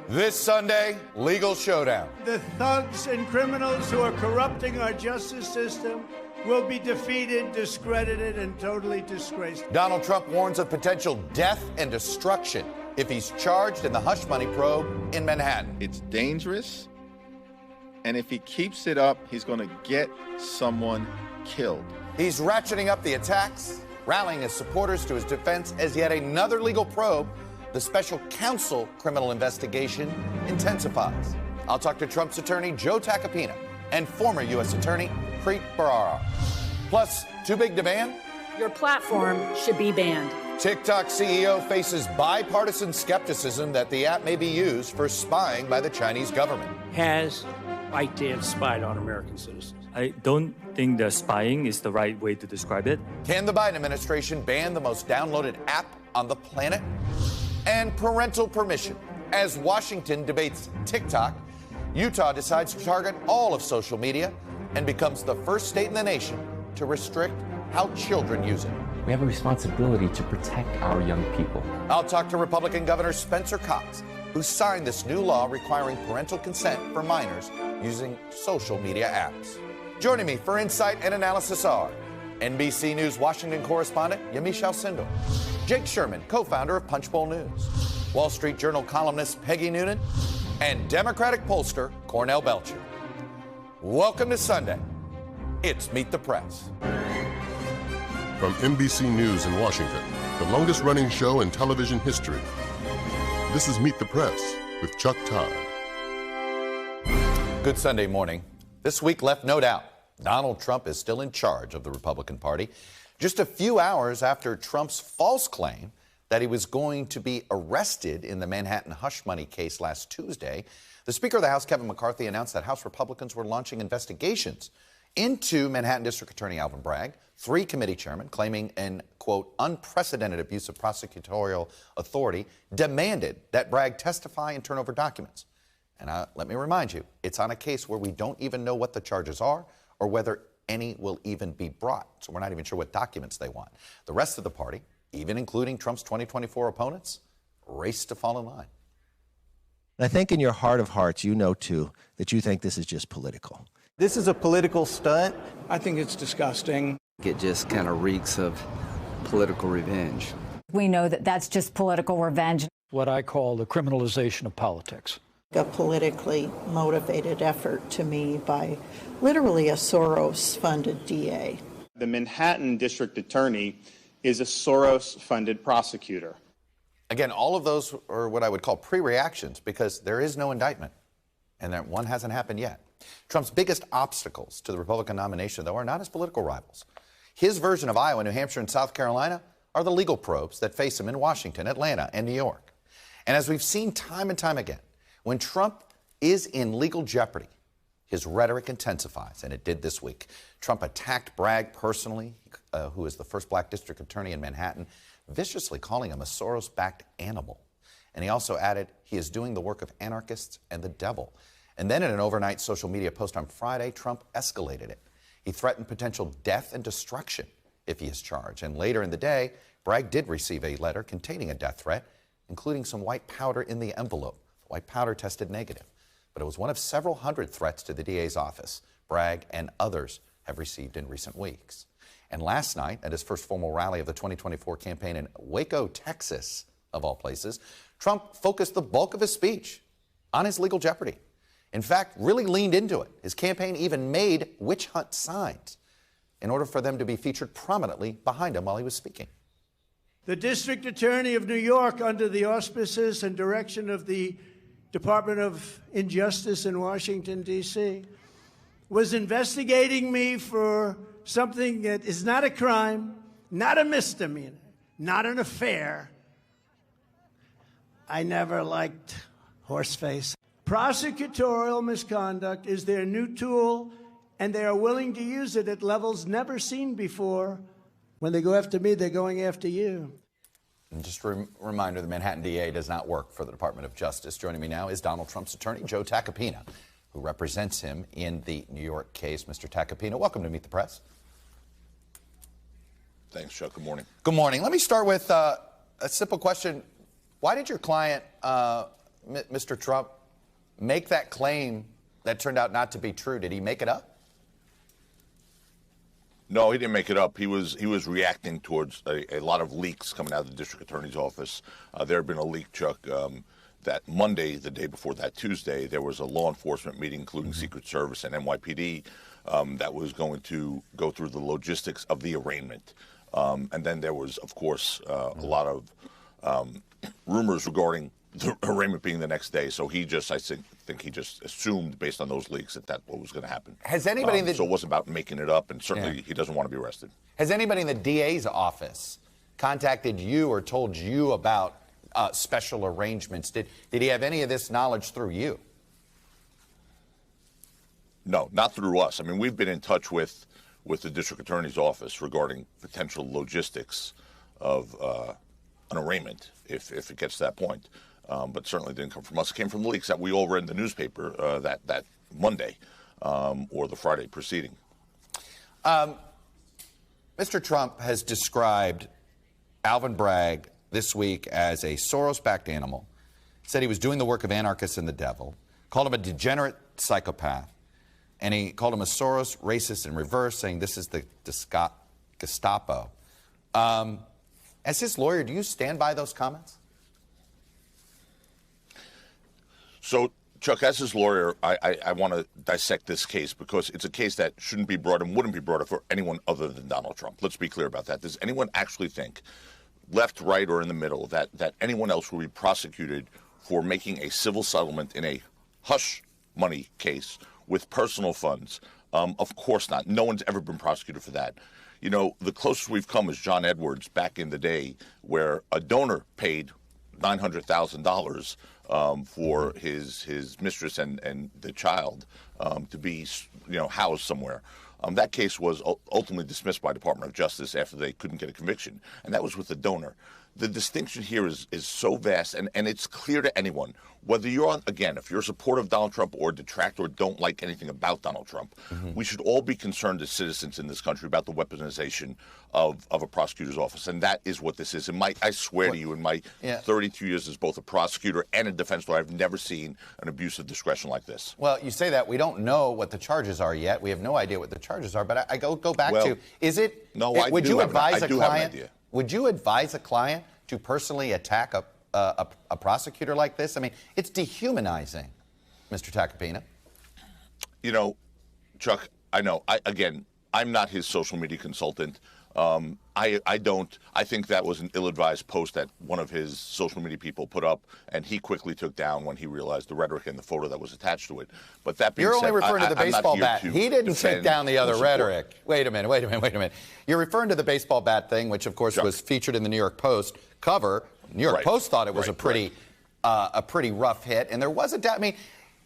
This Sunday, legal showdown. The thugs and criminals who are corrupting our justice system will be defeated, discredited, and totally disgraced. Donald Trump warns of potential death and destruction if he's charged in the hush money probe in Manhattan. It's dangerous, and if he keeps it up, he's going to get someone killed. He's ratcheting up the attacks, rallying his supporters to his defense as yet another legal probe. The special counsel criminal investigation intensifies. I'll talk to Trump's attorney, Joe Tacopina, and former U.S. Attorney, Preet Bharara. Plus, too big to ban? Your platform should be banned. TikTok CEO faces bipartisan skepticism that the app may be used for spying by the Chinese government. Has ByteDance spied on American citizens? I don't think that spying is the right way to describe it. Can the Biden administration ban the most downloaded app on the planet? And parental permission. As Washington debates TikTok, Utah decides to target all of social media and becomes the first state in the nation to restrict how children use it. We have a responsibility to protect our young people. I'll talk to Republican Governor Spencer Cox, who signed this new law requiring parental consent for minors using social media apps. Joining me for insight and analysis are NBC News Washington correspondent Yamiche Alcindor, Jake Sherman, co-founder of Punchbowl News, Wall Street Journal columnist Peggy Noonan, and Democratic pollster Cornell Belcher. Welcome to Sunday. It's Meet the Press. From NBC News in Washington, the longest-running show in television history, this is Meet the Press with Chuck Todd. Good Sunday morning. This week left no doubt Donald Trump is still in charge of the Republican Party. Just a few hours after Trump's false claim that he was going to be arrested in the Manhattan hush money case last Tuesday, the Speaker of the House, Kevin McCarthy, announced that House Republicans were launching investigations into Manhattan District Attorney Alvin Bragg, 3 committee chairmen claiming an, quote, unprecedented abuse of prosecutorial authority, demanded that Bragg testify and turn over documents. And let me remind you, it's on a case where we don't even know what the charges are or whether any will even be brought. So we're not even sure what documents they want. The rest of the party, even including Trump's 2024 opponents, race to fall in line. I think in your heart of hearts, you know, too, that you think this is just political. This is a political stunt. I think it's disgusting. It just kind of reeks of political revenge. We know that that's just political revenge. What I call the criminalization of politics. A politically motivated effort to me by literally a Soros-funded DA. The Manhattan District Attorney is a Soros-funded prosecutor. Again, all of those are what I would call pre-reactions because there is no indictment, and that one hasn't happened yet. Trump's biggest obstacles to the Republican nomination, though, are not his political rivals. His version of Iowa, New Hampshire, and South Carolina are the legal probes that face him in Washington, Atlanta, and New York. And as we've seen time and time again, when Trump is in legal jeopardy, his rhetoric intensifies, and it did this week. Trump attacked Bragg personally, who is the first black district attorney in Manhattan, viciously calling him a Soros-backed animal. And he also added he is doing the work of anarchists and the devil. And then in an overnight social media post on Friday, Trump escalated it. He threatened potential death and destruction if he is charged. And later in the day, Bragg did receive a letter containing a death threat, including some white powder in the envelope. The white powder tested negative, but it was one of several hundred threats to the DA's office Bragg and others have received in recent weeks. And last night, at his first formal rally of the 2024 campaign in Waco, Texas, of all places, Trump focused the bulk of his speech on his legal jeopardy. In fact, really leaned into it. His campaign even made witch hunt signs in order for them to be featured prominently behind him while he was speaking. The District Attorney of New York, under the auspices and direction of the Department of Injustice in Washington, D.C., was investigating me for something that is not a crime, not a misdemeanor, not an affair. I never liked horseface. Prosecutorial misconduct is their new tool, and they are willing to use it at levels never seen before. When they go after me, they're going after you. And just a reminder, the Manhattan DA does not work for the Department of Justice. Joining me now is Donald Trump's attorney, Joe Tacopina, who represents him in the New York case. Mr. Tacopina, welcome to Meet the Press. Thanks, Chuck. Good morning. Good morning. Let me start with a simple question. Why did your client Mr. Trump make that claim that turned out not to be true? Did he make it up? No, he didn't make it up. He was reacting towards a lot of leaks coming out of the district attorney's office. There had been a leak, Chuck, that Monday, the day before that Tuesday, there was a law enforcement meeting, including Secret Service and NYPD, that was going to go through the logistics of the arraignment. And then there was, of course, a lot of rumors regarding the arraignment being the next day. So he just, I think he just assumed, based on those leaks, that that's what was going to happen. Has anybody so it wasn't about making it up, and certainly he doesn't want to be arrested. Has anybody in the DA's office contacted you or told you about special arrangements? Did he have any of this knowledge through you? No, not through us. I mean, we've been in touch with the district attorney's office regarding potential logistics of an arraignment, if it gets to that point. But certainly didn't come from us. It came from the leaks that we all read in the newspaper that Monday or the Friday preceding. Mr. Trump has described Alvin Bragg this week as a Soros-backed animal, said he was doing the work of anarchists and the devil, called him a degenerate psychopath, and he called him a Soros racist in reverse, saying this is the Gestapo. As his lawyer, do you stand by those comments? So, Chuck, as his lawyer, I want to dissect this case because it's a case that shouldn't be brought and wouldn't be brought up for anyone other than Donald Trump. Let's be clear about that. Does anyone actually think, left, right, or in the middle, that anyone else will be prosecuted for making a civil settlement in a hush money case with personal funds? Of course not. No one's ever been prosecuted for that. You know, the closest we've come is John Edwards back in the day, where a donor paid $900,000 for his mistress and the child to be, housed somewhere. That case was ultimately dismissed by Department of Justice after they couldn't get a conviction, and that was with the donor. The distinction here is so vast, and it's clear to anyone, whether you're on, again, if you're a supporter of Donald Trump or detractor or don't like anything about Donald Trump, we should all be concerned as citizens in this country about the weaponization of a prosecutor's office, and that is what this is. And I swear to you, in my 32 years as both a prosecutor and a defense lawyer, I've never seen an abuse of discretion like this. Well, you say that. We don't know what the charges are yet. We have no idea what the charges are, but I go back to, is it, no, would you advise a client? Have an idea. Would you advise a client to personally attack a prosecutor like this? I mean, it's dehumanizing, Mr. Tacopina. You know, Chuck, I know. I'm not his social media consultant. I think that was an ill-advised post that one of his social media people put up, and he quickly took down when he realized the rhetoric and the photo that was attached to it. But that being said, you're only referring to the baseball bat. He didn't take down the other rhetoric. Wait a minute. You're referring to the baseball bat thing, which of course was featured in the New York Post cover. New York Post thought it was a pretty rough hit, and there was a doubt. I mean,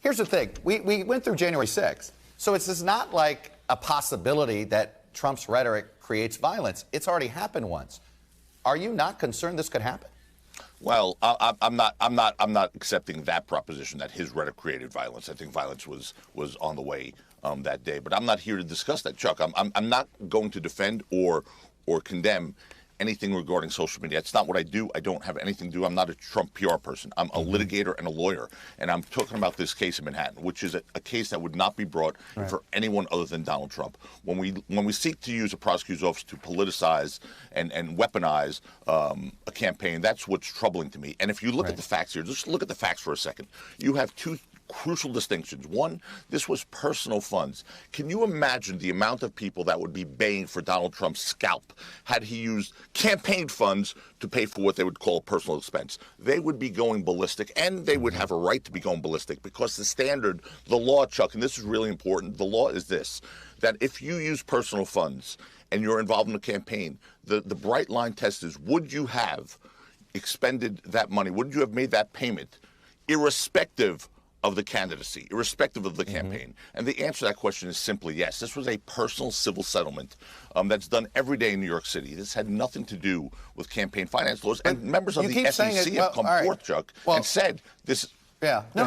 here's the thing: we went through January 6th, so it's just not like a possibility that Trump's rhetoric creates violence. It's already happened once. Are you not concerned this could happen? Well, I'm not accepting that proposition that his rhetoric created violence. I think violence was on the way that day. But I'm not here to discuss that, Chuck. I'm not going to defend or condemn anything regarding social media. That's not what I do. I don't have anything to do. I'm not a Trump PR person. I'm a litigator and a lawyer. And I'm talking about this case in Manhattan, which is a case that would not be brought for anyone other than Donald Trump. When we seek to use a prosecutor's office to politicize and weaponize a campaign, that's what's troubling to me. And if you look at the facts here, just look at the facts for a second. You have two crucial distinctions. One, this was personal funds. Can you imagine the amount of people that would be baying for Donald Trump's scalp had he used campaign funds to pay for what they would call a personal expense? They would be going ballistic, and they would have a right to be going ballistic because the standard, the law, Chuck, and this is really important, the law is this, that if you use personal funds and you're involved in a campaign, the bright line test is, would you have expended that money? Would you have made that payment irrespective of the candidacy, irrespective of the campaign? And the answer to that question is simply yes. This was a personal civil settlement that's done every day in New York City. This had nothing to do with campaign finance laws. And members of the SEC have come forth, Chuck, and said this. Yeah. No.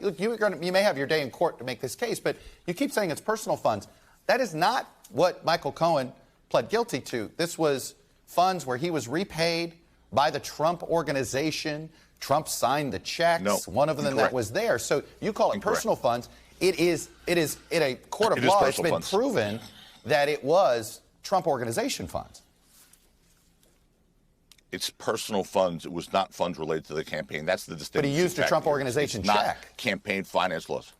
Look, you may have your day in court to make this case, but you keep saying it's personal funds. That is not what Michael Cohen pled guilty to. This was funds where he was repaid by the Trump organization Trump signed the checks. No, one of them that was there. So you call it personal funds. It is in a court of law. It's been proven that it was Trump organization funds. It's personal funds. It was not funds related to the campaign. That's the distinction. But he used a Trump organization check. Not campaign finance laws.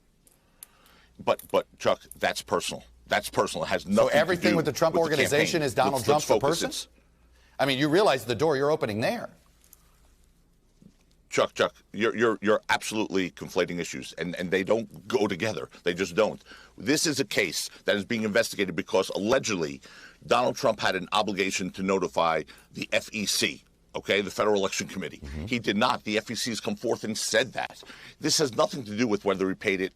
But Chuck, that's personal. That's personal. It has nothing to do. So everything with the Trump organization is Donald Trump the person? I mean, you realize the door you're opening there. Chuck, you're absolutely conflating issues, and they don't go together. They just don't. This is a case that is being investigated because allegedly Donald Trump had an obligation to notify the FEC, okay, the Federal Election Committee. He did not. The FEC has come forth and said that. This has nothing to do with whether he paid it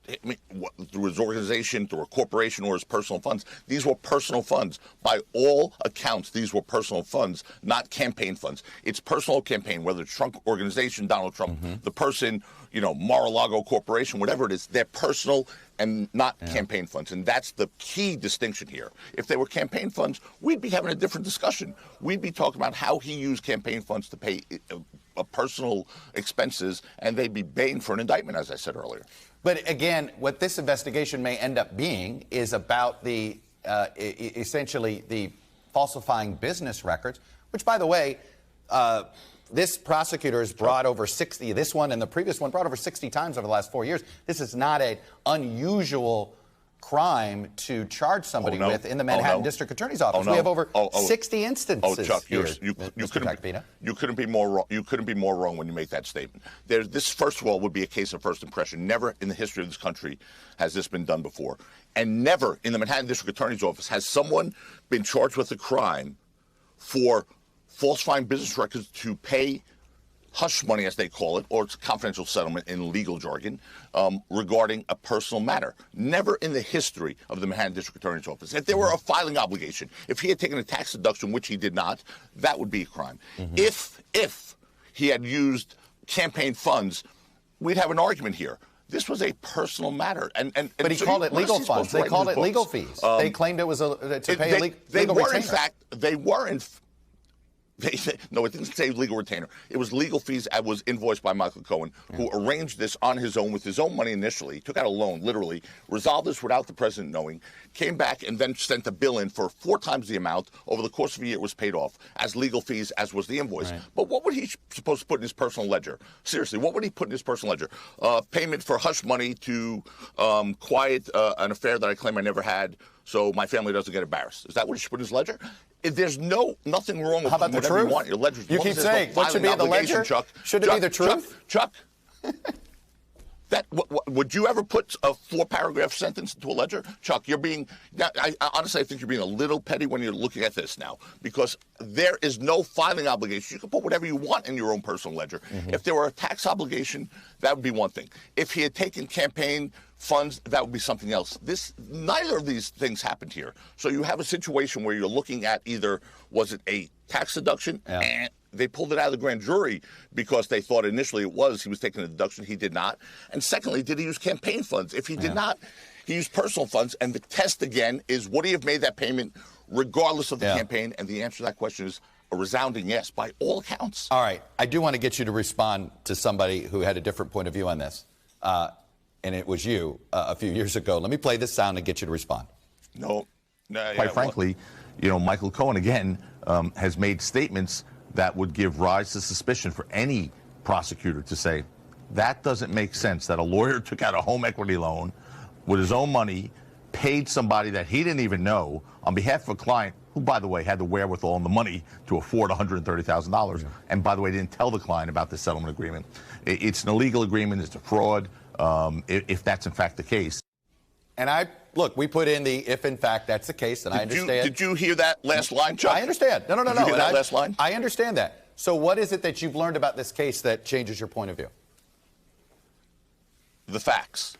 through his organization, through a corporation, or his personal funds. These were personal funds. By all accounts, these were personal funds, not campaign funds. It's personal campaign, whether it's Trump organization, Donald Trump, the person, Mar-a-Lago Corporation, whatever it is, they're personal and not campaign funds. And that's the key distinction here. If they were campaign funds, we'd be having a different discussion. We'd be talking about how he used campaign funds to pay personal expenses, and they'd be baying for an indictment, as I said earlier. But again, what this investigation may end up being is about the essentially the falsifying business records, which, by the way, this prosecutor has brought over 60, this one and the previous one brought over 60 times over the last 4 years. This is not an unusual crime to charge somebody with in the Manhattan District Attorney's Office. We have over 60 instances. Chuck, here, you couldn't be more wrong. You couldn't be more wrong when you make that statement. This, first of all, would be a case of first impression. Never in the history of this country has this been done before, and never in the Manhattan District Attorney's Office has someone been charged with a crime for falsifying business records to pay hush money, as they call it, or it's a confidential settlement in legal jargon, regarding a personal matter. Never in the history of the Manhattan District Attorney's Office. If there were a filing obligation, if he had taken a tax deduction, which he did not, that would be a crime. If he had used campaign funds, we'd have an argument here. This was a personal matter, but he called it legal funds. They called it legal fees. They claimed it was to pay a legal retainer. In fact, they were in. No, it didn't say legal retainer. It was legal fees that was invoiced by Michael Cohen, who arranged this on his own with his own money initially, took out a loan, literally, resolved this without the president knowing, came back and then sent a bill in for 4 times the amount. Over the course of a year, it was paid off as legal fees, as was the invoice. But what would he supposed to put in his personal ledger? Seriously, what would he put in his personal ledger? Payment for hush money to quiet an affair that I claim I never had, so my family doesn't get embarrassed. Is that what he should put in his ledger? There's nothing wrong with whatever you want in your ledger. You keep saying, what should be in the ledger? Chuck, should it be the truth? Chuck, would you ever put a 4-paragraph sentence into a ledger? Chuck, you're being, honestly, I think you're being a little petty when you're looking at this now, because there is no filing obligation. You can put whatever you want in your own personal ledger. If there were a tax obligation, that would be one thing. If he had taken campaign funds, that would be something else. Neither of these things happened here. So you have a situation where you're looking at either, was it a tax deduction? And they pulled it out of the grand jury because they thought initially he was taking a deduction. He did not. And secondly, did he use campaign funds? If he did not, he used personal funds. And the test, again, is would he have made that payment regardless of the campaign? And the answer to that question is a resounding yes, by all accounts. All right. I do want to get you to respond to somebody who had a different point of view on this. And it was you a few years ago. Let me play this sound and get you to respond. Quite frankly, Michael Cohen, again, has made statements that would give rise to suspicion for any prosecutor to say, that doesn't make sense, that a lawyer took out a home equity loan with his own money, paid somebody that he didn't even know on behalf of a client who, by the way, had the wherewithal and the money to afford $130,000, and, by the way, didn't tell the client about the settlement agreement. It's an illegal agreement. It's a fraud, if that's, in fact, the case. And look, we put in the if, in fact, that's the case, and I understand. Did you hear that last line, Chuck? I understand. No. Did you hear that last line? I understand that. So what is it that you've learned about this case that changes your point of view? The facts.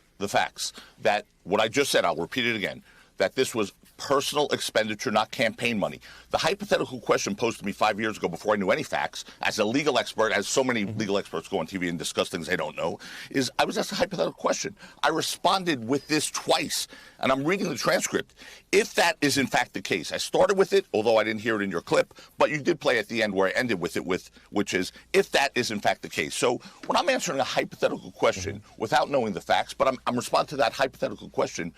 That what I just said, I'll repeat it again, that this was personal expenditure, not campaign money. The hypothetical question posed to me 5 years ago before I knew any facts, as a legal expert, as so many legal experts go on TV and discuss things they don't know, is I was asked a hypothetical question. I responded with this twice, and I'm reading the transcript. If that is in fact the case, I started with it, although I didn't hear it in your clip, but you did play at the end where I ended with it, which is, if that is in fact the case. So when I'm answering a hypothetical question without knowing the facts, but I'm responding to that hypothetical question,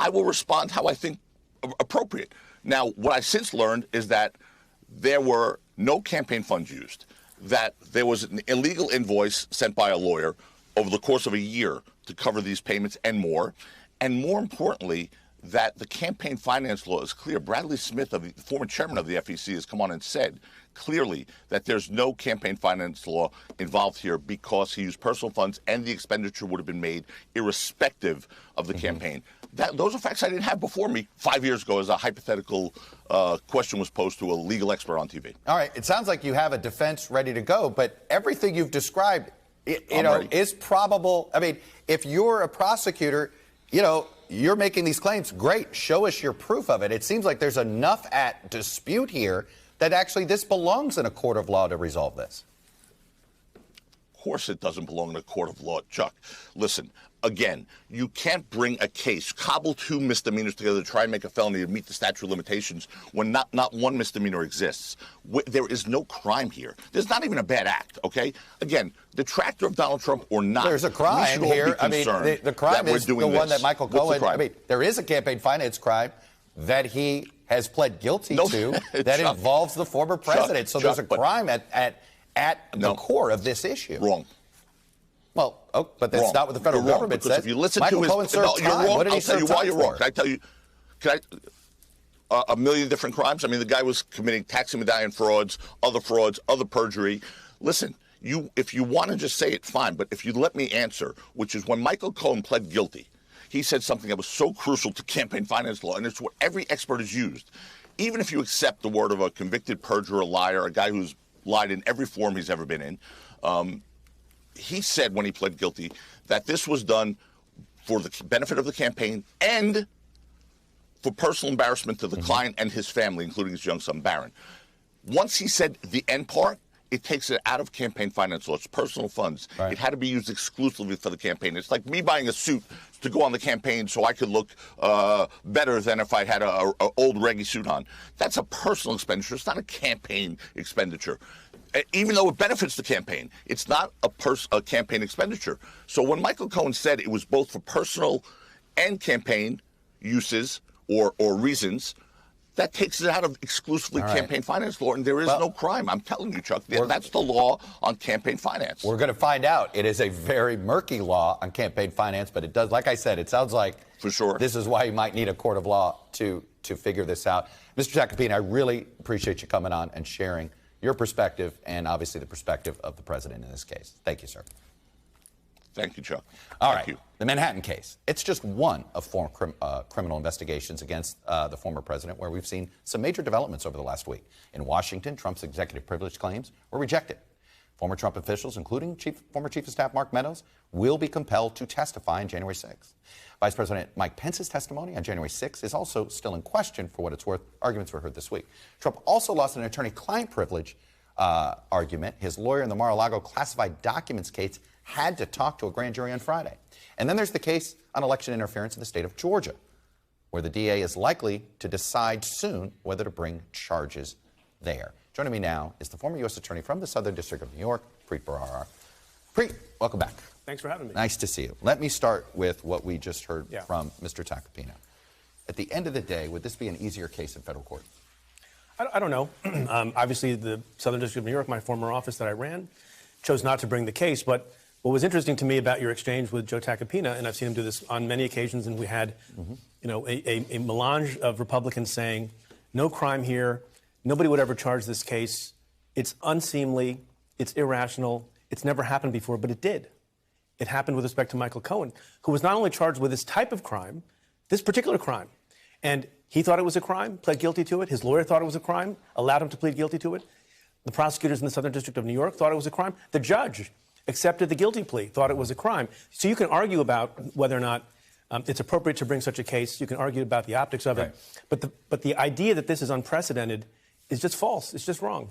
I will respond how I think appropriate. Now, what I since learned is that there were no campaign funds used, that there was an illegal invoice sent by a lawyer over the course of a year to cover these payments and more importantly, that the campaign finance law is clear. Bradley Smith, the former chairman of the FEC, has come on and said clearly that there's no campaign finance law involved here because he used personal funds and the expenditure would have been made irrespective of the campaign. Those are facts I didn't have before me 5 years ago as a hypothetical question was posed to a legal expert on TV. All right. It sounds like you have a defense ready to go, but everything you've described, is probable. I mean, if you're a prosecutor, you're making these claims. Great. Show us your proof of it. It seems like there's enough at dispute here that actually this belongs in a court of law to resolve this. Of course it doesn't belong in a court of law, Chuck. Listen, again, you can't bring a case, cobble two misdemeanors together to try and make a felony to meet the statute of limitations when not one misdemeanor exists. There is no crime here. There's not even a bad act, okay? Again, detractor of Donald Trump or not, there's a crime here. I mean, the crime is the one that Michael Cohen, I mean, there is a campaign finance crime that he has pled guilty to that involves the former president. So there's a crime at the core of this issue. Wrong. Well, but that's not what the federal government says. If you listen Michael to his, Cohen served you're time. wrong. What did he I'll tell you serve why time you're wrong. for? Can I tell you? A million different crimes? I mean, the guy was committing taxi medallion frauds, other perjury. Listen, if you want to just say it, fine. But if you let me answer, which is when Michael Cohen pled guilty, he said something that was so crucial to campaign finance law, and it's what every expert has used. Even if you accept the word of a convicted perjurer, a liar, a guy who's lied in every form he's ever been in, he said when he pled guilty that this was done for the benefit of the campaign and for personal embarrassment to the client and his family, including his young son, Barron. Once he said the end part, it takes it out of campaign finance law. It's personal funds. Right. It had to be used exclusively for the campaign. It's like me buying a suit to go on the campaign so I could look better than if I had a old Reggie suit on. That's a personal expenditure. It's not a campaign expenditure. Even though it benefits the campaign, it's not a campaign expenditure. So when Michael Cohen said it was both for personal and campaign uses or reasons, that takes it out of exclusively campaign finance law, and there is no crime. I'm telling you, Chuck, that's the law on campaign finance. We're going to find out. It is a very murky law on campaign finance, but it does, like I said, it sounds like for sure this is why you might need a court of law to figure this out. Mr. Tacopina, I really appreciate you coming on and sharing your perspective and obviously the perspective of the president in this case. Thank you, sir. Thank you, Chuck. All right. The Manhattan case. It's just one of four criminal investigations against the former president where we've seen some major developments over the last week. In Washington, Trump's executive privilege claims were rejected. Former Trump officials, including former Chief of Staff Mark Meadows, will be compelled to testify on January 6th. Vice President Mike Pence's testimony on January 6th is also still in question for what it's worth. Arguments were heard this week. Trump also lost an attorney-client privilege argument. His lawyer in the Mar-a-Lago classified documents case had to talk to a grand jury on Friday. And then there's the case on election interference in the state of Georgia, where the DA is likely to decide soon whether to bring charges there. Joining me now is the former U.S. Attorney from the Southern District of New York, Preet Bharara. Preet, welcome back. Thanks for having me. Nice to see you. Let me start with what we just heard from Mr. Tacopina. At the end of the day, would this be an easier case in federal court? I don't know. Obviously, the Southern District of New York, my former office that I ran, chose not to bring the case. But what was interesting to me about your exchange with Joe Tacopina, and I've seen him do this on many occasions, and we had, a melange of Republicans saying, no crime here, nobody would ever charge this case, it's unseemly, it's irrational, it's never happened before, but it did. It happened with respect to Michael Cohen, who was not only charged with this type of crime, this particular crime, and he thought it was a crime, pled guilty to it. His lawyer thought it was a crime, allowed him to plead guilty to it. The prosecutors in the Southern District of New York thought it was a crime. The judge accepted the guilty plea, thought it was a crime. So you can argue about whether or not It's appropriate to bring such a case. You can argue about the optics of it. But the idea that this is unprecedented is just false. It's just wrong.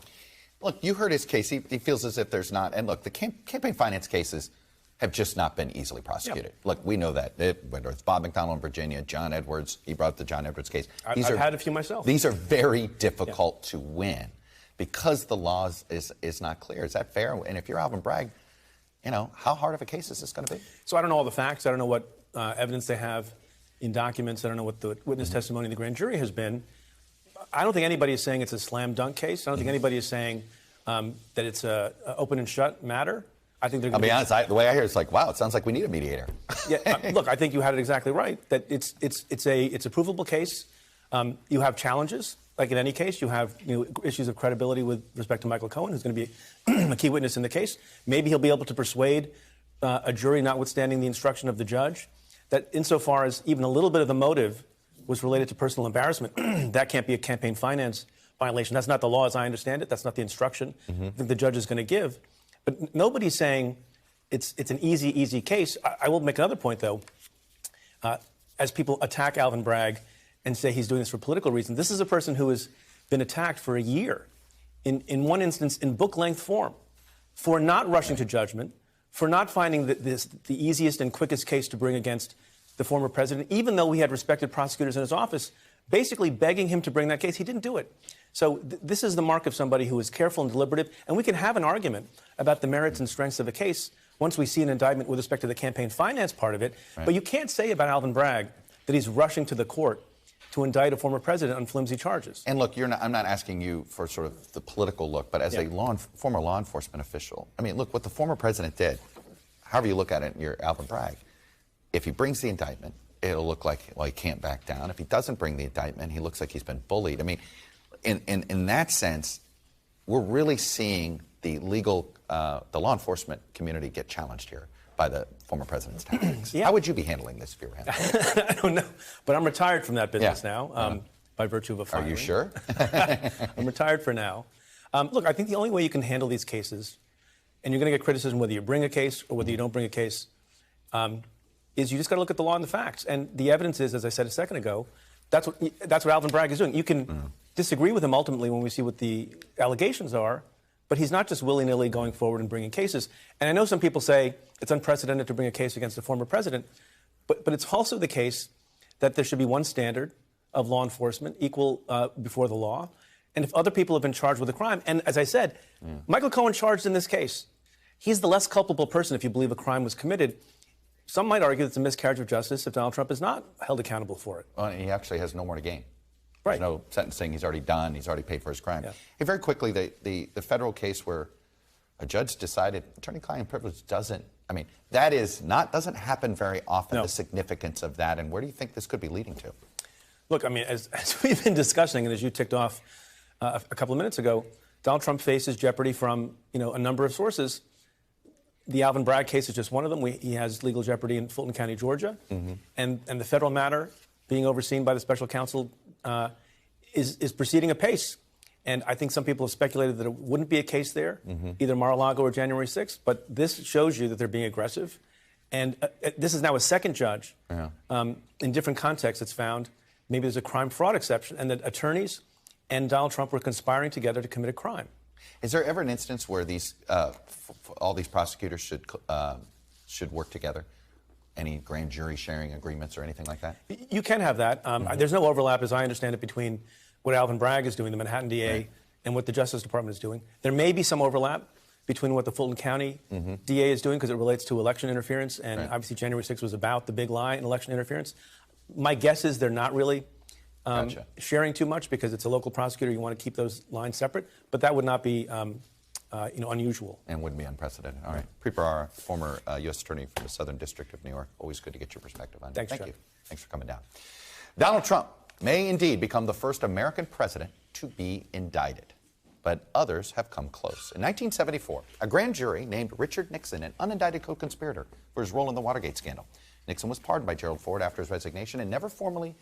Look, you heard his case. He feels as if there's not. And look, the campaign finance cases have just not been easily prosecuted. Look, we know that. Whether it's Bob McDonnell in Virginia, John Edwards, he brought up the John Edwards case. I've had a few myself. These are very difficult to win because the law is not clear. Is that fair? And if you're Alvin Bragg, you know, how hard of a case is this going to be? So I don't know all the facts. I don't know what evidence they have in documents. I don't know what the witness testimony in the grand jury has been. I don't think anybody is saying it's a slam dunk case. I don't think anybody is saying that it's a open and shut matter. I think they're going to be honest. The way I hear it, it's like, wow, it sounds like we need a mediator. Look, I think you had it exactly right. That it's a provable case. You have challenges, like in any case. You have issues of credibility with respect to Michael Cohen, who's going to be a key witness in the case. Maybe he'll be able to persuade a jury, notwithstanding the instruction of the judge, that insofar as even a little bit of the motive was related to personal embarrassment, that can't be a campaign finance violation. That's not the law as I understand it. That's not the instruction I think the judge is going to give. But nobody's saying it's an easy case. I will make another point, though. As people attack Alvin Bragg and say he's doing this for political reasons, this is a person who has been attacked for a year, in one instance in book-length form, for not rushing to judgment, for not finding the easiest and quickest case to bring against the former president, even though we had respected prosecutors in his office, basically begging him to bring that case. He didn't do it. So this is the mark of somebody who is careful and deliberative, and we can have an argument about the merits and strengths of a case once we see an indictment with respect to the campaign finance part of it. Right. But you can't say about Alvin Bragg that he's rushing to the court to indict a former president on flimsy charges. And look, I'm not asking you for sort of the political look, but as a former law enforcement official, I mean, look, what the former president did, however you look at it, you're Alvin Bragg. If he brings the indictment, it'll look like, well, he can't back down. If he doesn't bring the indictment, he looks like he's been bullied. I mean, in that sense, we're really seeing the law enforcement community get challenged here by the former president's tactics. How would you be handling this if you were handling it? I don't know, but I'm retired from that business now by virtue of a filing. Are you sure? I'm retired for now. Look, I think the only way you can handle these cases, and you're going to get criticism whether you bring a case or whether you don't bring a case, is you just got to look at the law and the facts. And the evidence is, as I said a second ago, that's what Alvin Bragg is doing. You can disagree with him ultimately when we see what the allegations are, but he's not just willy-nilly going forward and bringing cases. And I know some people say it's unprecedented to bring a case against a former president, but it's also the case that there should be one standard of law enforcement, equal before the law. And if other people have been charged with a crime, and as I said, Michael Cohen charged in this case, he's the less culpable person if you believe a crime was committed. Some might argue that it's a miscarriage of justice if Donald Trump is not held accountable for it. Well, he actually has no more to gain. There's no sentencing. He's already done. He's already paid for his crime. Hey, very quickly, the federal case where a judge decided attorney-client privilege doesn't happen very often, the significance of that, and where do you think this could be leading to? Look, I mean, as we've been discussing, and as you ticked off a couple of minutes ago, Donald Trump faces jeopardy from, a number of sources. The Alvin Bragg case is just one of them. He has legal jeopardy in Fulton County, Georgia. And the federal matter being overseen by the special counsel is proceeding apace. And I think some people have speculated that it wouldn't be a case there, either Mar-a-Lago or January 6th. But this shows you that they're being aggressive. And this is now a second judge. In different contexts, it's found maybe there's a crime fraud exception, and that attorneys and Donald Trump were conspiring together to commit a crime. Is there ever an instance where these all these prosecutors should work together? Any grand jury sharing agreements or anything like that? You can have that. There's no overlap, as I understand it, between what Alvin Bragg is doing, the Manhattan DA, and what the Justice Department is doing. There may be some overlap between what the Fulton County DA is doing because it relates to election interference, and obviously January 6th was about the big lie in election interference. My guess is they're not really sharing too much because it's a local prosecutor. You want to keep those lines separate, but that would not be unusual. And wouldn't be unprecedented. All right. Preet Bharara, former U.S. Attorney from the Southern District of New York. Always good to get your perspective on it. Thank you. Thanks for coming down. Donald Trump may indeed become the first American president to be indicted, but others have come close. In 1974, a grand jury named Richard Nixon an unindicted co-conspirator for his role in the Watergate scandal. Nixon was pardoned by Gerald Ford after his resignation and never formally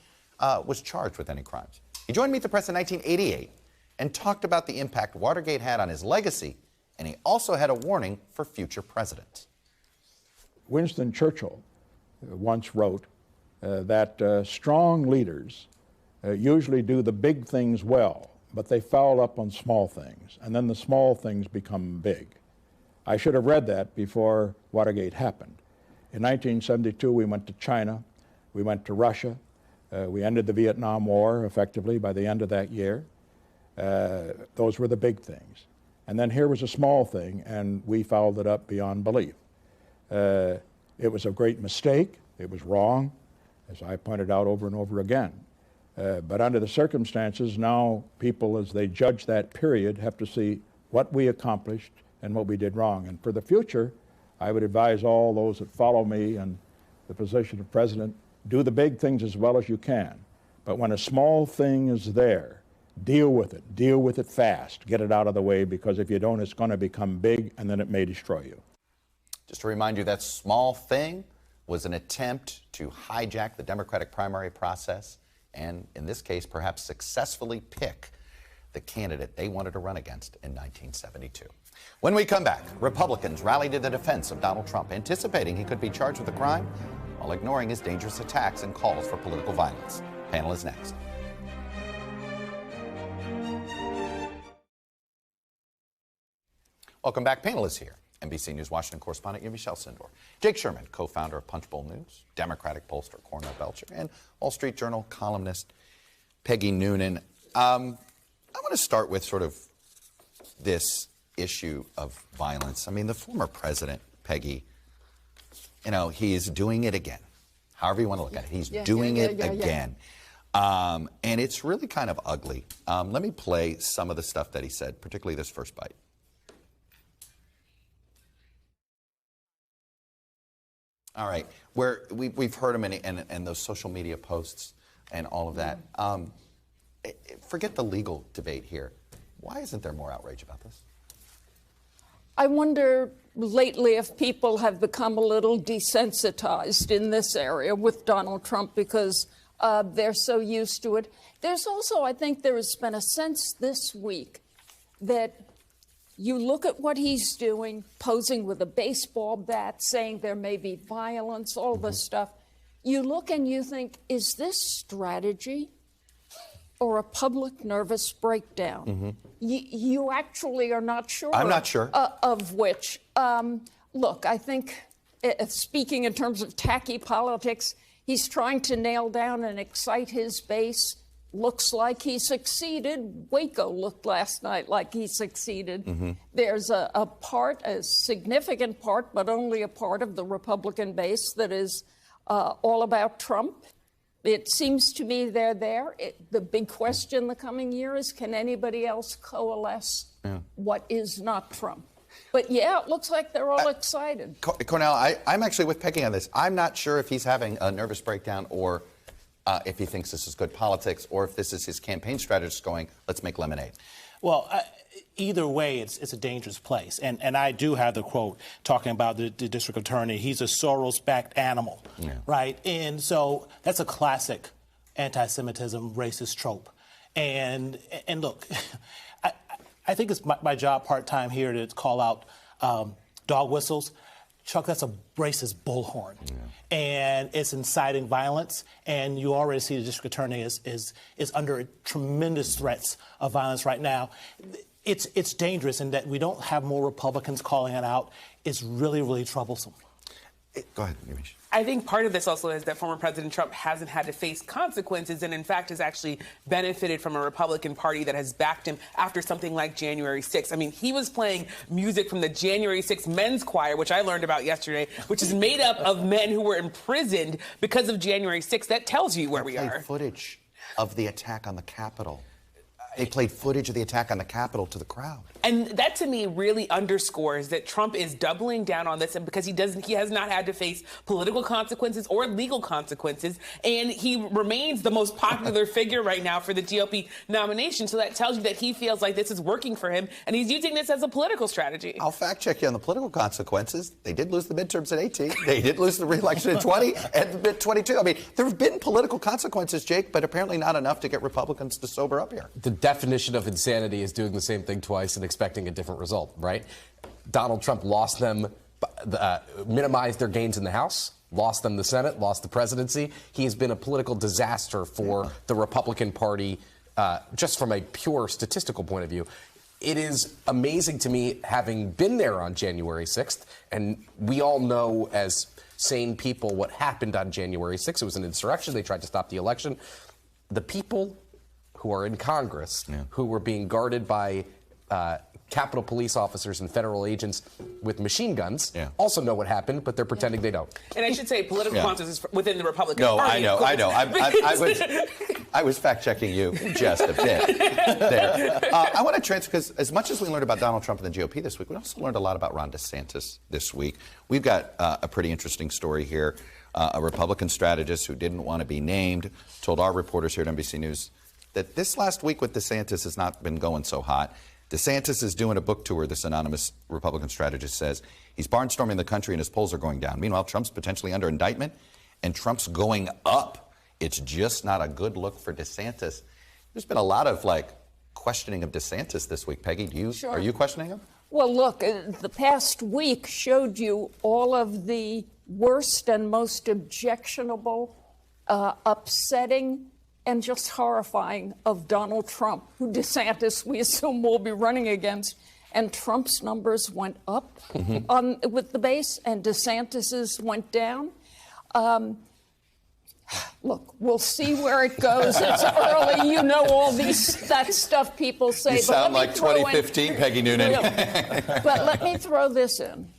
was charged with any crimes. He joined Meet the Press in 1988 and talked about the impact Watergate had on his legacy, and he also had a warning for future presidents. Winston Churchill once wrote that strong leaders usually do the big things well, but they foul up on small things, and then the small things become big. I should have read that before Watergate happened. In 1972, we went to China, we went to Russia, we ended the Vietnam War effectively by the end of that year. Those were the big things. And then here was a small thing, and we fouled it up beyond belief. It was a great mistake. It was wrong, as I pointed out over and over again. But under the circumstances, now people, as they judge that period, have to see what we accomplished and what we did wrong. And for the future, I would advise all those that follow me in the position of president, do the big things as well as you can. But when a small thing is there, deal with it fast, get it out of the way, because if you don't, it's going to become big, and then it may destroy you. Just to remind you, that small thing was an attempt to hijack the Democratic primary process and, in this case, perhaps successfully pick the candidate they wanted to run against in 1972. When we come back, Republicans rallied to the defense of Donald Trump, anticipating he could be charged with a crime while ignoring his dangerous attacks and calls for political violence. Panel is next. Welcome back. Panel is here. NBC News Washington correspondent Michelle Sindor, Jake Sherman, co-founder of Punchbowl News, Democratic pollster Cornell Belcher, and Wall Street Journal columnist Peggy Noonan. I want to start with sort of this issue of violence. I mean, the former president, Peggy, you know, he's doing it again. However you want to look at it, he's doing it again. And it's really kind of ugly. Let me play some of the stuff that he said, particularly this first bite. All right, where we've heard him in those social media posts and all of that. Forget the legal debate here. Why isn't there more outrage about this? I wonder lately if people have become a little desensitized in this area with Donald Trump because they're so used to it. There's also, I think there has been a sense this week that you look at what he's doing, posing with a baseball bat, saying there may be violence, all this stuff. You look and you think, is this strategy or a public nervous breakdown? You actually are not sure. I'm not sure. Of which. Look, I think, speaking in terms of tacky politics, he's trying to nail down and excite his base. Looks like he succeeded. Waco looked last night like he succeeded. There's a significant part, but only a part of the Republican base that is all about Trump. It seems to me they're there. The big question the coming year is, can anybody else coalesce what is not Trump? But yeah, it looks like they're all excited. Cornell, I'm actually with Peggy on this. I'm not sure if he's having a nervous breakdown or if he thinks this is good politics, or if this is his campaign strategist going, let's make lemonade. Well, either way, it's a dangerous place. And I do have the quote talking about the district attorney. He's a Soros-backed animal, right? And so that's a classic anti-Semitism, racist trope. And look, I think it's my job part-time here to call out dog whistles. Chuck, that's a racist bullhorn. And it's inciting violence. And you already see the district attorney is under tremendous threats of violence right now. It's dangerous, and that we don't have more Republicans calling it out is really, really troublesome. Go ahead, Yamiche. I think part of this also is that former President Trump hasn't had to face consequences and, in fact, has actually benefited from a Republican Party that has backed him after something like January 6th. I mean, he was playing music from the January 6th men's choir, which I learned about yesterday, which is made up of men who were imprisoned because of January 6th. That tells you where we are. Footage of the attack on the Capitol. They played footage of the attack on the Capitol to the crowd. And that, to me, really underscores that Trump is doubling down on this, and because he has not had to face political consequences or legal consequences, and he remains the most popular figure right now for the GOP nomination. So that tells you that he feels like this is working for him, and he's using this as a political strategy. I'll fact check you on the political consequences. They did lose the midterms in 18. They did lose the re-election in 20 and 22. I mean, there have been political consequences, Jake, but apparently not enough to get Republicans to sober up here. The definition of insanity is doing the same thing twice and expecting a different result, right? Donald Trump lost them minimized their gains in the House, lost them the Senate, lost the presidency. He has been a political disaster for the Republican Party, just from a pure statistical point of view. It is amazing to me, having been there on January 6th, and we all know as sane people what happened on January 6th. It was an insurrection. They tried to stop the election. The people who are in Congress, who were being guarded by Capitol Police officers and federal agents with machine guns, also know what happened, but they're pretending they don't. And I should say political consensus within the Republican No, Party. I know. I was fact-checking you just a bit there. I want to transfer, because as much as we learned about Donald Trump and the GOP this week, we also learned a lot about Ron DeSantis this week. We've got a pretty interesting story here. A Republican strategist who didn't want to be named told our reporters here at NBC News that this last week with DeSantis has not been going so hot. DeSantis is doing a book tour, this anonymous Republican strategist says. He's barnstorming the country and his polls are going down. Meanwhile, Trump's potentially under indictment and Trump's going up. It's just not a good look for DeSantis. There's been a lot of questioning of DeSantis this week. Peggy, are you questioning him? Well, look, the past week showed you all of the worst and most objectionable, upsetting, and just horrifying of Donald Trump, who DeSantis, we assume, will be running against. And Trump's numbers went up with the base, and DeSantis's went down. Look, we'll see where it goes. It's early. You know all that stuff people say. You sound like 2015, Peggy Noonan. But let me throw this in.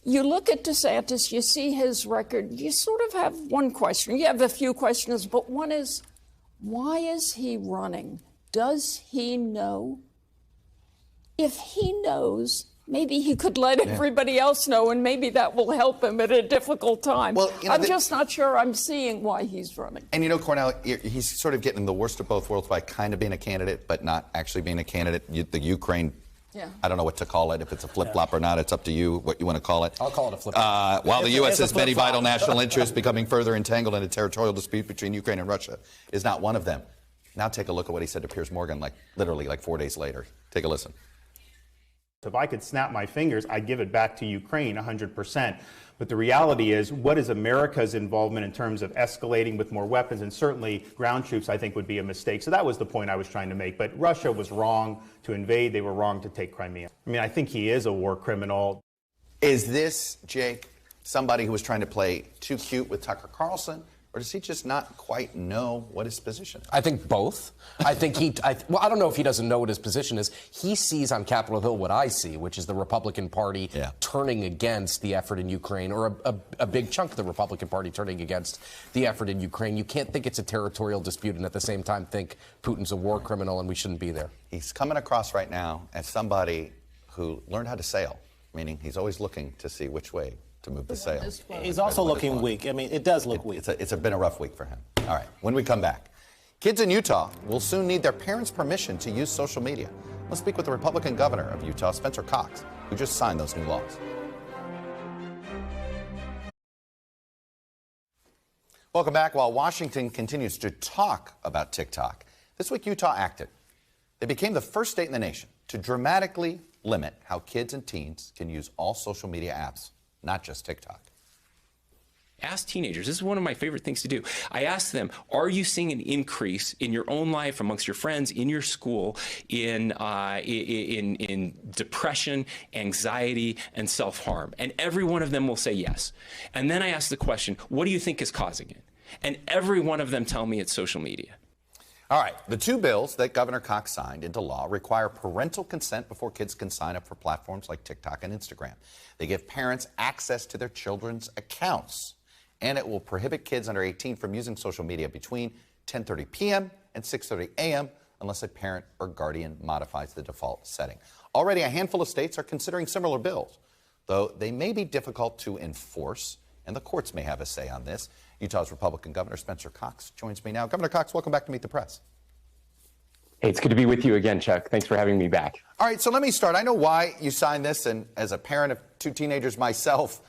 You look at DeSantis, you see his record, you sort of have one question. You have a few questions, but one is, why is he running? Does he know? If he knows, maybe he could let everybody else know, and maybe that will help him at a difficult time. Well, I'm just not sure I'm seeing why he's running. And Cornell, he's sort of getting the worst of both worlds by kind of being a candidate, but not actually being a candidate. The Ukraine, I don't know what to call it, if it's a flip-flop or not. It's up to you what you want to call it. I'll call it a flip-flop. While the U.S. has many vital national interests, becoming further entangled in a territorial dispute between Ukraine and Russia is not one of them. Now take a look at what he said to Piers Morgan, literally 4 days later. Take a listen. If I could snap my fingers, I'd give it back to Ukraine 100%. But the reality is, what is America's involvement in terms of escalating with more weapons, and certainly ground troops, I think, would be a mistake. So that was the point I was trying to make. But Russia was wrong to invade. They were wrong to take Crimea. I mean, I think he is a war criminal. Is this, Jake, somebody who was trying to play too cute with Tucker Carlson? Or does he just not quite know what his position is? I think both. I think well, I don't know if he doesn't know what his position is. He sees on Capitol Hill what I see, which is the Republican Party turning against the effort in Ukraine, or a big chunk of the Republican Party turning against the effort in Ukraine. You can't think it's a territorial dispute and at the same time think Putin's a war criminal and we shouldn't be there. He's coming across right now as somebody who learned how to sail, meaning he's always looking to see which way to move the sail. He's also looking weak. I mean, it does look weak. It's been a rough week for him. All right, when we come back, kids in Utah will soon need their parents' permission to use social media. Let's speak with the Republican governor of Utah, Spencer Cox, who just signed those new laws. Welcome back. While Washington continues to talk about TikTok, this week Utah acted. They became the first state in the nation to dramatically limit how kids and teens can use all social media apps, not just TikTok. Ask teenagers. This is one of my favorite things to do. I ask them, are you seeing an increase in your own life, amongst your friends, in your school, in depression, anxiety, and self-harm? And every one of them will say yes. And then I ask the question, what do you think is causing it? And every one of them tell me it's social media. All right, the two bills that Governor Cox signed into law require parental consent before kids can sign up for platforms like TikTok and Instagram. They give parents access to their children's accounts, and it will prohibit kids under 18 from using social media between 10:30 p.m. and 6:30 a.m. unless a parent or guardian modifies the default setting. Already a handful of states are considering similar bills, though they may be difficult to enforce, and the courts may have a say on this. Utah's Republican Governor Spencer Cox joins me now. Governor Cox, welcome back to Meet the Press. Hey, it's good to be with you again, Chuck. Thanks for having me back. All right, so let me start. I know why you signed this, and as a parent of two teenagers myself,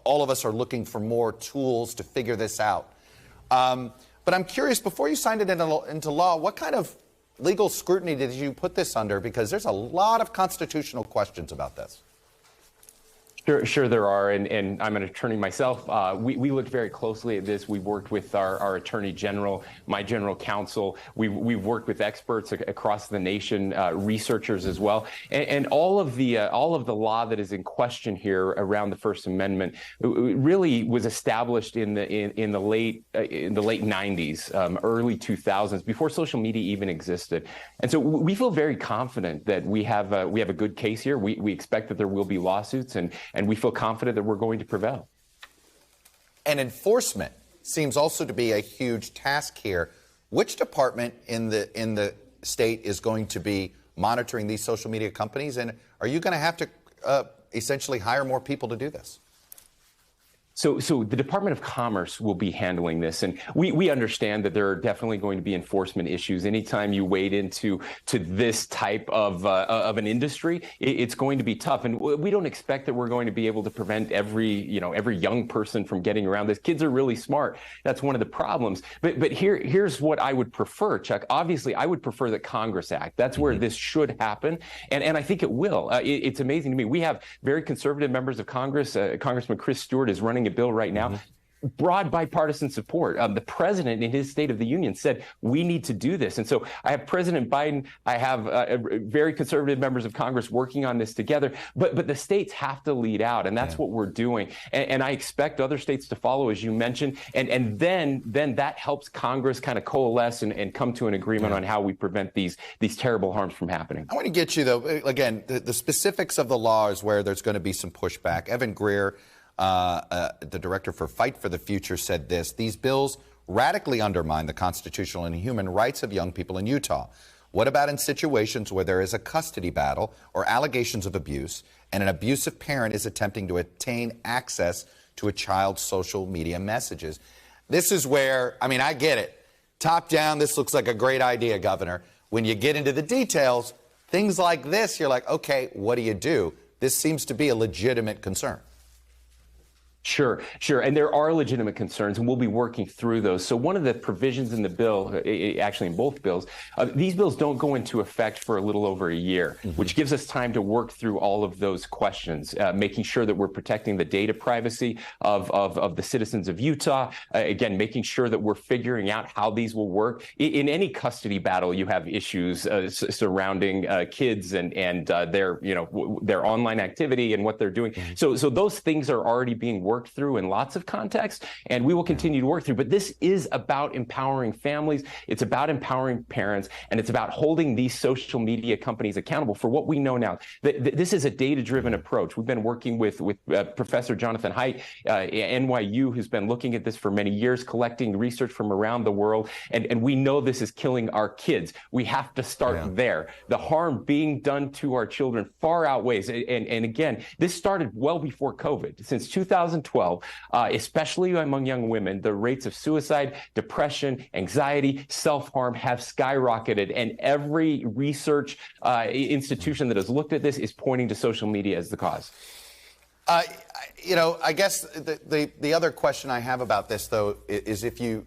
all of us are looking for more tools to figure this out. But I'm curious, before you signed it into law, what kind of legal scrutiny did you put this under? Because there's a lot of constitutional questions about this. Sure there are, and I'm an attorney myself. We looked very closely at this. We worked with our attorney general, my general counsel. We've worked with experts across the nation, researchers as well, and all of the law that is in question here around the First Amendment really was established in the late 90s, early 2000s, before social media even existed. And so we feel very confident that we have a good case here. We expect that there will be lawsuits, and we feel confident that we're going to prevail. And enforcement seems also to be a huge task here. Which department in the state is going to be monitoring these social media companies? And are you going to have to essentially hire more people to do this? So the Department of Commerce will be handling this, and we understand that there are definitely going to be enforcement issues. Anytime you wade into this type of an industry, it's going to be tough, and we don't expect that we're going to be able to prevent every young person from getting around this. Kids are really smart. That's one of the problems. But here's what I would prefer, Chuck. Obviously, I would prefer that Congress act. That's where this should happen, and I think it will. It's amazing to me. We have very conservative members of Congress. Congressman Chris Stewart is running a bill right now. Broad bipartisan support. The president in his State of the Union said we need to do this. And so I have President Biden, I have very conservative members of Congress working on this together, but the states have to lead out, and that's what we're doing. And I expect other states to follow, as you mentioned, and then that helps Congress kind of coalesce and come to an agreement on how we prevent these terrible harms from happening. I want to get you, though, again, the specifics of the law is where there's going to be some pushback. Evan Greer, the director for Fight for the Future, said this: these bills radically undermine the constitutional and human rights of young people in Utah. What about in situations where there is a custody battle or allegations of abuse and an abusive parent is attempting to obtain access to a child's social media messages? This is where, I mean, I get it. Top down, this looks like a great idea, Governor. When you get into the details, things like this, you're like, okay, what do you do? This seems to be a legitimate concern. Sure. And there are legitimate concerns, and we'll be working through those. So one of the provisions in the bill, actually in both bills, these bills don't go into effect for a little over a year, which gives us time to work through all of those questions, making sure that we're protecting the data privacy of the citizens of Utah. Again, making sure that we're figuring out how these will work. In any custody battle, you have issues surrounding kids and their online activity and what they're doing. So those things are already being worked through in lots of contexts, and we will continue to work through. But this is about empowering families. It's about empowering parents, and it's about holding these social media companies accountable for what we know now. This is a data-driven approach. We've been working with Professor Jonathan Haidt, NYU, who's been looking at this for many years, collecting research from around the world, and we know this is killing our kids. We have to start there. The harm being done to our children far outweighs, and again, this started well before COVID. Since 2012, especially among young women, the rates of suicide, depression, anxiety, self-harm have skyrocketed. And every research institution that has looked at this is pointing to social media as the cause. I guess the other question I have about this, though, is if you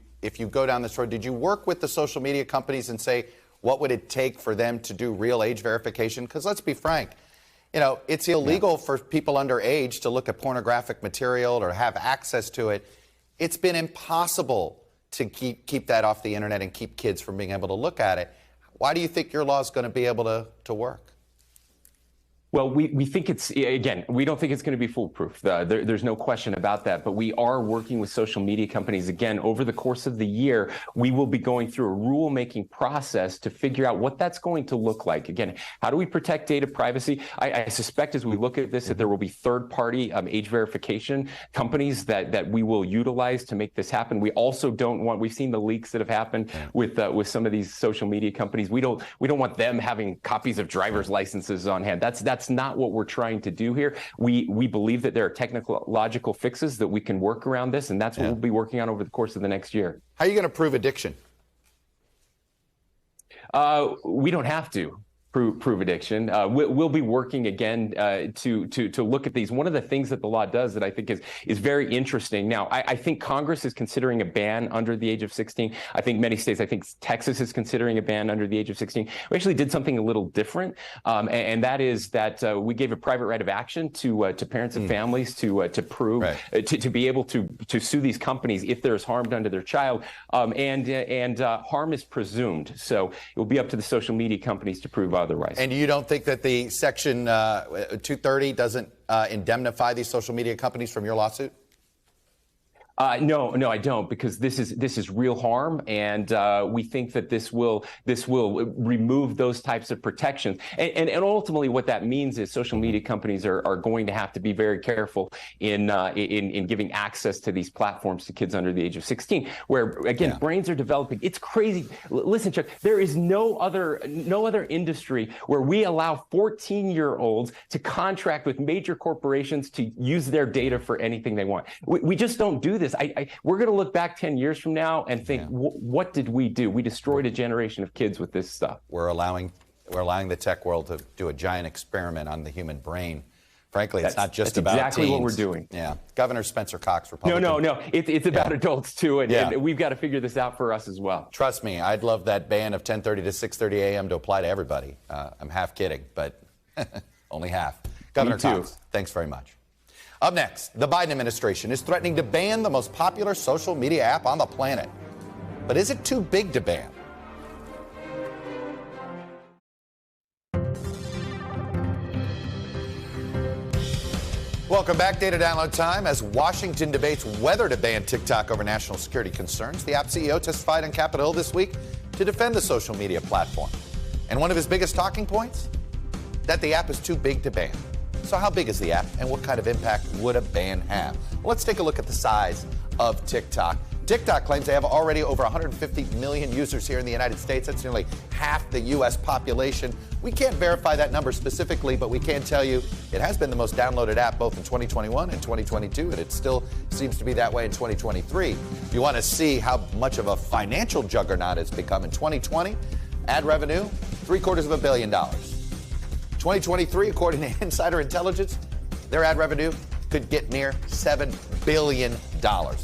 go down this road, did you work with the social media companies and say, what would it take for them to do real age verification? Because let's be frank, it's illegal for people underage to look at pornographic material or have access to it. It's been impossible to keep that off the internet and keep kids from being able to look at it. Why do you think your law is going to be able to work? Well, we think we don't think it's going to be foolproof. There's no question about that. But we are working with social media companies. Again, over the course of the year, we will be going through a rule-making process to figure out what that's going to look like. Again, how do we protect data privacy? I suspect as we look at this that there will be third-party age verification companies that we will utilize to make this happen. We also don't want, we've seen the leaks that have happened with some of these social media companies. We don't want them having copies of driver's licenses on hand. That's not what we're trying to do here. We believe that there are technological fixes that we can work around this, and that's what we'll be working on over the course of the next year. How are you going to prove addiction? We don't have to. prove addiction. We'll be working again to look at these. One of the things that the law does that I think is very interesting. Now, I think Congress is considering a ban under the age of 16. I think many states, I think Texas is considering a ban under the age of 16. We actually did something a little different, and that is that we gave a private right of action to parents and families to prove to be able to sue these companies if there is harm done to their child, and harm is presumed. So it will be up to the social media companies to prove otherwise. And you don't think that the Section 230 doesn't indemnify these social media companies from your lawsuit? No, I don't, because this is real harm, and we think that this will remove those types of protections. And ultimately, what that means is social media companies are going to have to be very careful in giving access to these platforms to kids under the age of 16, where again brains are developing. It's crazy. Listen, Chuck, there is no other industry where we allow 14-year-olds to contract with major corporations to use their data for anything they want. We just don't do this. We're going to look back 10 years from now and think, what did we do? We destroyed a generation of kids with this stuff. We're allowing the tech world to do a giant experiment on the human brain. Frankly, it's not just about exactly teens. what we're doing. Yeah. Governor Spencer Cox, Republican. No. It's about adults, too, and we've got to figure this out for us as well. Trust me, I'd love that ban of 10:30 to 6:30 a.m. to apply to everybody. I'm half kidding, but only half. Governor Cox, thanks very much. Up next, the Biden administration is threatening to ban the most popular social media app on the planet. But is it too big to ban? Welcome back. Data download time. As Washington debates whether to ban TikTok over national security concerns, the app CEO testified on Capitol Hill this week to defend the social media platform. And one of his biggest talking points? That the app is too big to ban. So how big is the app, and what kind of impact would a ban have? Well, let's take a look at the size of TikTok. TikTok claims they have already over 150 million users here in the United States. That's nearly half the U.S. population. We can't verify that number specifically, but we can tell you it has been the most downloaded app both in 2021 and 2022, and it still seems to be that way in 2023. If you want to see how much of a financial juggernaut it's become in 2020, ad revenue, $750 million. 2023, according to Insider Intelligence, their ad revenue could get near $7 billion.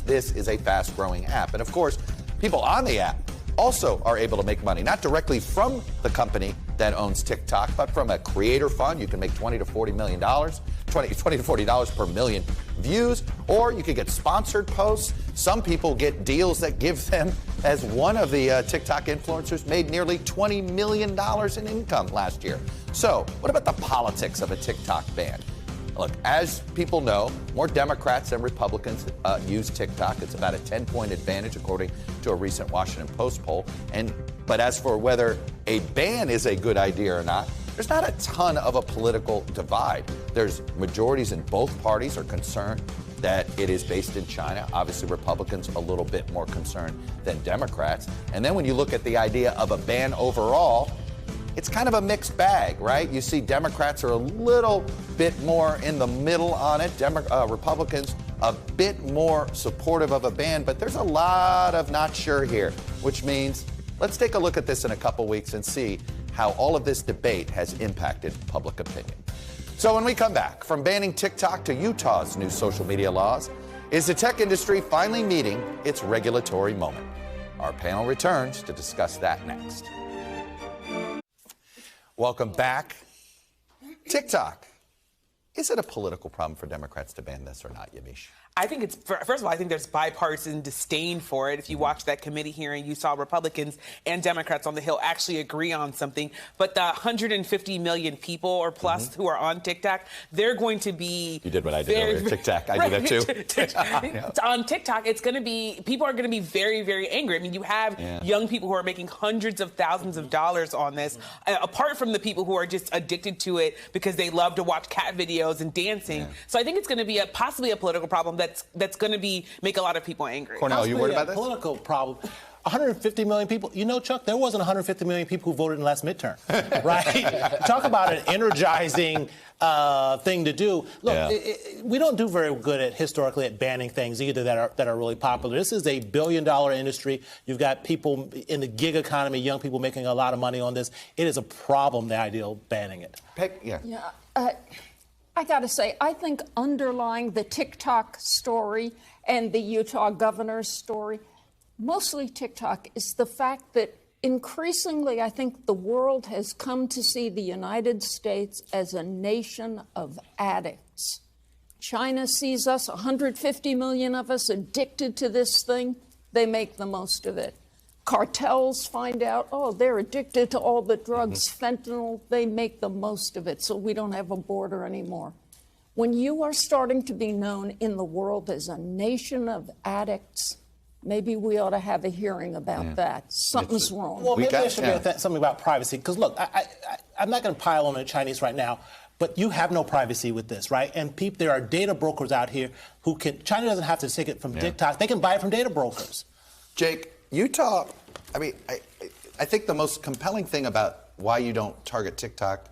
This is a fast-growing app. And of course, people on the app also are able to make money, not directly from the company that owns TikTok, but from a creator fund. You can make $20 to $40 per million views, or you could get sponsored posts. Some people get deals that give them, as one of the TikTok influencers made nearly $20 million in income last year. So what about the politics of a TikTok ban? Look, as people know, more Democrats than Republicans use TikTok. It's about a 10-point advantage, according to a recent Washington Post poll. But as for whether a ban is a good idea or not, there's not a ton of a political divide. There's majorities in both parties are concerned that it is based in China. Obviously, Republicans a little bit more concerned than Democrats. And then when you look at the idea of a ban overall, it's kind of a mixed bag, right? You see Democrats are a little bit more in the middle on it. Republicans a bit more supportive of a ban, but there's a lot of not sure here, which means let's take a look at this in a couple weeks and see how all of this debate has impacted public opinion. So when we come back, from banning TikTok to Utah's new social media laws, is the tech industry finally meeting its regulatory moment? Our panel returns to discuss that next. Welcome back. TikTok. Is it a political problem for Democrats to ban this or not, Yamiche? I think it's, first of all, I think there's bipartisan disdain for it. If you watch that committee hearing, you saw Republicans and Democrats on the Hill actually agree on something. But the 150 million people or plus who are on TikTok, they're going to be... You did what I did earlier. TikTok. I do that too. On TikTok, it's going to be... People are going to be very, very angry. I mean, you have young people who are making hundreds of thousands of dollars on this, apart from the people who are just addicted to it because they love to watch cat videos and dancing. So I think it's going to be possibly a political problem that's going to make a lot of people angry. Cornell, are you worried about this? Political problem. 150 million people. You know, Chuck, there wasn't 150 million people who voted in the last midterm, right? Talk about an energizing thing to do. Look, we don't do very good historically at banning things either that are really popular. This is a billion-dollar industry. You've got people in the gig economy, young people making a lot of money on this. It is a problem, the idea of banning it. I got to say, I think underlying the TikTok story and the Utah governor's story, mostly TikTok, is the fact that increasingly, I think the world has come to see the United States as a nation of addicts. China sees us, 150 million of us addicted to this thing. They make the most of it. Cartels find out, oh, they're addicted to all the drugs, fentanyl. They make the most of it, so we don't have a border anymore. When you are starting to be known in the world as a nation of addicts, maybe we ought to have a hearing about that. Something's wrong. Well, maybe I should be something about privacy. Because, look, I'm not going to pile on the Chinese right now, but you have no privacy with this, right? And there are data brokers out here who can... China doesn't have to take it from TikTok. They can buy it from data brokers. Jake, Utah... I mean, I think the most compelling thing about why you don't target TikTok,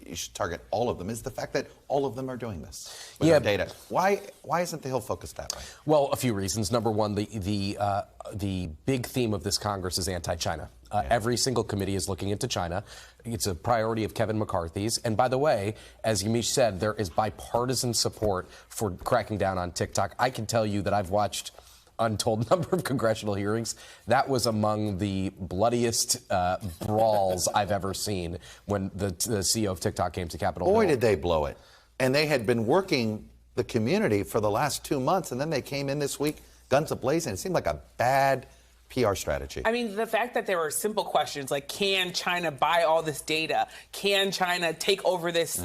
you should target all of them, is the fact that all of them are doing this with our data. Why isn't the Hill focused that way? Well, a few reasons. Number one, the big theme of this Congress is anti-China. Every single committee is looking into China. It's a priority of Kevin McCarthy's. And by the way, as Yamiche said, there is bipartisan support for cracking down on TikTok. I can tell you that I've watched untold number of congressional hearings. That was among the bloodiest brawls I've ever seen when the CEO of TikTok came to Capitol Hill. Boy, did they blow it. And they had been working the community for the last 2 months, and then they came in this week, guns a-blazing. It seemed like a bad PR strategy. I mean, the fact that there were simple questions like, can China buy all this data? Can China take over this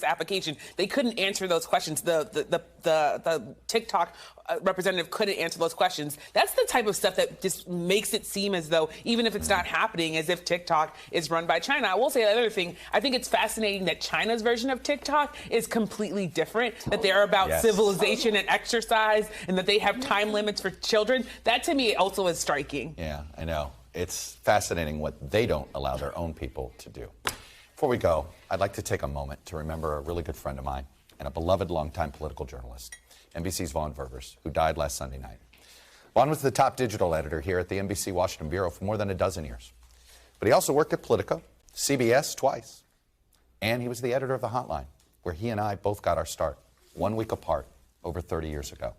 application? They couldn't answer those questions. The TikTok representative couldn't answer those questions. That's the type of stuff that just makes it seem as though, even if it's not happening, as if TikTok is run by China. I will say another thing. I think it's fascinating that China's version of TikTok is completely different, that they're about civilization and exercise, and that they have time limits for children. That, to me, also is striking. Yeah, I know. It's fascinating what they don't allow their own people to do. Before we go, I'd like to take a moment to remember a really good friend of mine and a beloved longtime political journalist, NBC's Vaughn Ververs, who died last Sunday night. Vaughn was the top digital editor here at the NBC Washington Bureau for more than a dozen years. But he also worked at Politico, CBS twice, and he was the editor of The Hotline, where he and I both got our start, 1 week apart, over 30 years ago.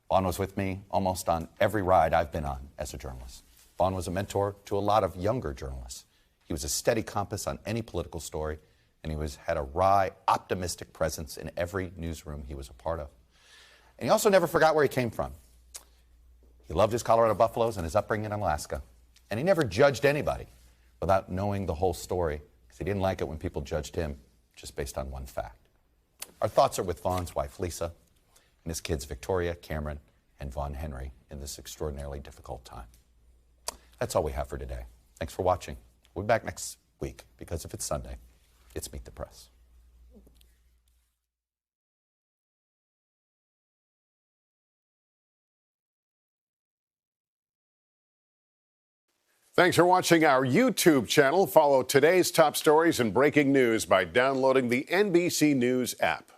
Vaughn was with me almost on every ride I've been on as a journalist. Vaughn was a mentor to a lot of younger journalists. He was a steady compass on any political story, and he had a wry, optimistic presence in every newsroom he was a part of. And he also never forgot where he came from. He loved his Colorado Buffaloes and his upbringing in Alaska. And he never judged anybody without knowing the whole story, because he didn't like it when people judged him just based on one fact. Our thoughts are with Vaughn's wife, Lisa, and his kids, Victoria, Cameron, and Vaughn Henry, in this extraordinarily difficult time. That's all we have for today. Thanks for watching. We'll be back next week, because if it's Sunday, it's Meet the Press. Thanks for watching our YouTube channel. Follow today's top stories and breaking news by downloading the NBC News app.